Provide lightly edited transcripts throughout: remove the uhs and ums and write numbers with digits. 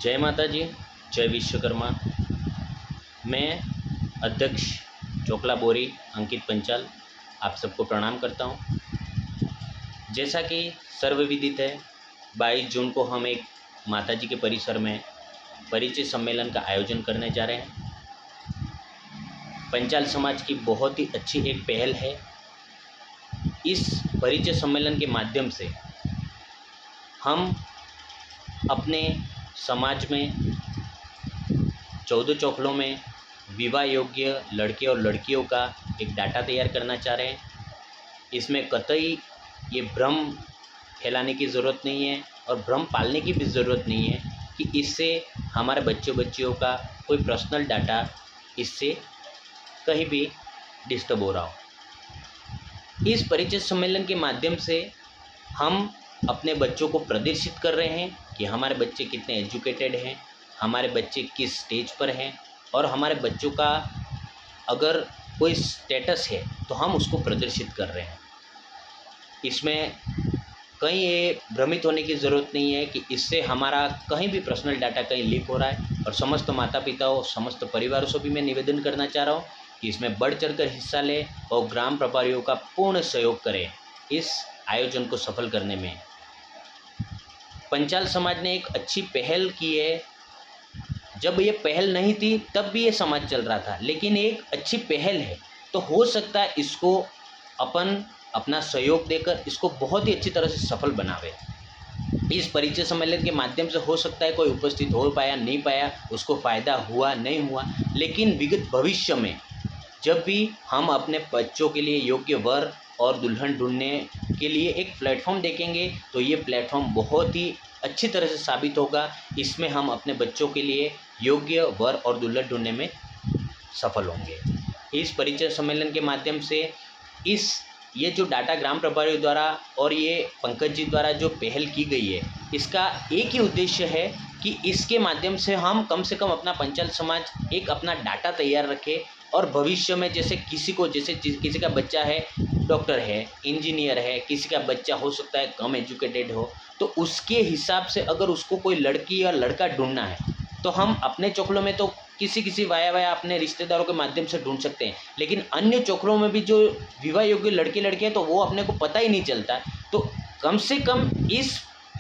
जय माता जी, जय विश्वकर्मा। मैं अध्यक्ष चोकला बोरी अंकित पंचाल आप सबको प्रणाम करता हूँ। जैसा कि सर्वविदित है, 22 जून को हम एक माता जी के परिसर में परिचय सम्मेलन का आयोजन करने जा रहे हैं। पंचाल समाज की बहुत ही अच्छी एक पहल है। इस परिचय सम्मेलन के माध्यम से हम अपने समाज में 14 चौखलों में विवाह योग्य लड़के और लड़कियों का एक डाटा तैयार करना चाह रहे हैं। इसमें कतई ये भ्रम फैलाने की ज़रूरत नहीं है और भ्रम पालने की भी ज़रूरत नहीं है कि इससे हमारे बच्चों का कोई पर्सनल डाटा इससे कहीं भी डिस्टर्ब हो रहा हो। इस परिचय सम्मेलन के माध्यम से हम अपने बच्चों को प्रदर्शित कर रहे हैं कि हमारे बच्चे कितने एजुकेटेड हैं, हमारे बच्चे किस स्टेज पर हैं और हमारे बच्चों का अगर कोई स्टेटस है तो हम उसको प्रदर्शित कर रहे हैं। इसमें कहीं ये भ्रमित होने की ज़रूरत नहीं है कि इससे हमारा कहीं भी पर्सनल डाटा कहीं लीक हो रहा है। और समस्त माता पिताओं, समस्त परिवारों से भी मैं निवेदन करना चाह रहा हूँ कि इसमें बढ़ चढ़कर हिस्सा लें और ग्राम प्रभारियों का पूर्ण सहयोग करें इस आयोजन को सफल करने में। पंचाल समाज ने एक अच्छी पहल की है। जब ये पहल नहीं थी तब भी ये समाज चल रहा था, लेकिन एक अच्छी पहल है तो हो सकता है इसको अपन अपना सहयोग देकर इसको बहुत ही अच्छी तरह से सफल बनावे। इस परिचय सम्मेलन के माध्यम से हो सकता है कोई उपस्थित हो पाया नहीं पाया, उसको फ़ायदा हुआ नहीं हुआ, लेकिन विगत भविष्य में जब भी हम अपने बच्चों के लिए योग्य वर और दुल्हन ढूंढने के लिए एक प्लेटफॉर्म देखेंगे तो ये प्लेटफॉर्म बहुत ही अच्छी तरह से साबित होगा। इसमें हम अपने बच्चों के लिए योग्य वर और दुल्हन ढूंढने में सफल होंगे। इस परिचय सम्मेलन के माध्यम से ये जो डाटा ग्राम प्रभारियों द्वारा और ये पंकज जी द्वारा जो पहल की गई है, इसका एक ही उद्देश्य है कि इसके माध्यम से हम कम से कम अपना पंचाल समाज एक अपना डाटा तैयार रखे और भविष्य में जैसे किसी का बच्चा है डॉक्टर है, इंजीनियर है, किसी का बच्चा हो सकता है कम एजुकेटेड हो, तो उसके हिसाब से अगर उसको कोई लड़की या लड़का ढूंढना है तो हम अपने चोखलों में तो किसी वाया अपने रिश्तेदारों के माध्यम से ढूंढ सकते हैं, लेकिन अन्य चोखलों में भी जो विवाह योग्य लड़के हैं तो वो अपने को पता ही नहीं चलता। तो कम से कम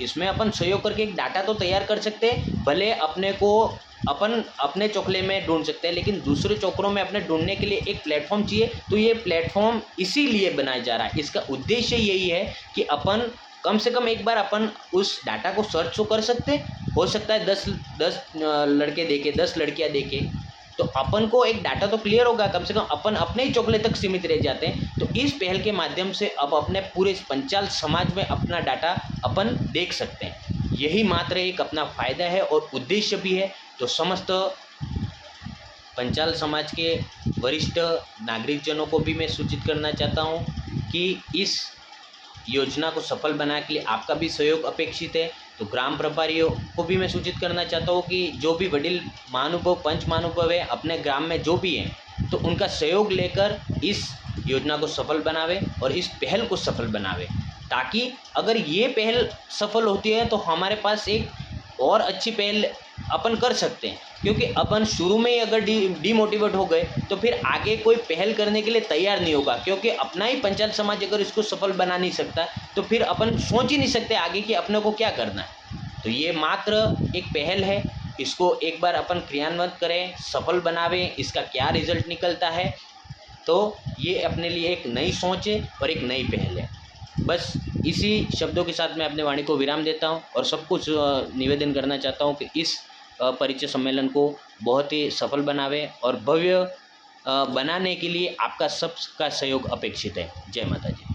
इसमें अपन सहयोग करके एक डाटा तो तैयार कर सकते हैं। भले अपन अपने चोखले में ढूंढ सकते हैं, लेकिन दूसरे चोखलों में अपने ढूंढने के लिए एक प्लेटफॉर्म चाहिए। तो ये प्लेटफॉर्म इसीलिए बनाया जा रहा है। इसका उद्देश्य यही है कि अपन कम से कम एक बार अपन उस डाटा को सर्च तो कर सकते हैं। हो सकता है 10 लड़के देखे, 10 लड़कियां देखे, तो अपन को एक डाटा तो क्लियर होगा। कम से कम अपन अपने ही चोखले तक सीमित रह जाते हैं। तो इस पहल के माध्यम से अब अपने पूरे पंचाल समाज में अपना डाटा अपन देख सकते हैं। यही मात्र एक अपना फ़ायदा है और उद्देश्य भी है। तो समस्त पंचाल समाज के वरिष्ठ नागरिकजनों को भी मैं सूचित करना चाहता हूँ कि इस योजना को सफल बनाने के लिए आपका भी सहयोग अपेक्षित है। तो ग्राम प्रभारियों को भी मैं सूचित करना चाहता हूँ कि जो भी वडील महानुभाव, पंच महानुभाव है अपने ग्राम में जो भी हैं, तो उनका सहयोग लेकर इस योजना को सफल बनावे और इस पहल को सफल बनावे, ताकि अगर ये पहल सफल होती है तो हमारे पास एक और अच्छी पहल अपन कर सकते हैं। क्योंकि अपन शुरू में ही अगर डीमोटिवेट हो गए तो फिर आगे कोई पहल करने के लिए तैयार नहीं होगा। क्योंकि अपना ही पंचायत समाज अगर इसको सफल बना नहीं सकता तो फिर अपन सोच ही नहीं सकते आगे कि अपने को क्या करना है। तो ये मात्र एक पहल है, इसको एक बार अपन क्रियान्वित करें, सफल बनावें, इसका क्या रिजल्ट निकलता है तो ये अपने लिए एक नई सोच है और एक नई पहल है। बस इसी शब्दों के साथ मैं अपने वाणी को विराम देता हूँ और सब कुछ निवेदन करना चाहता हूँ कि इस परिचय सम्मेलन को बहुत ही सफल बनावे और भव्य बनाने के लिए आपका सबका सहयोग अपेक्षित है। जय माता जी।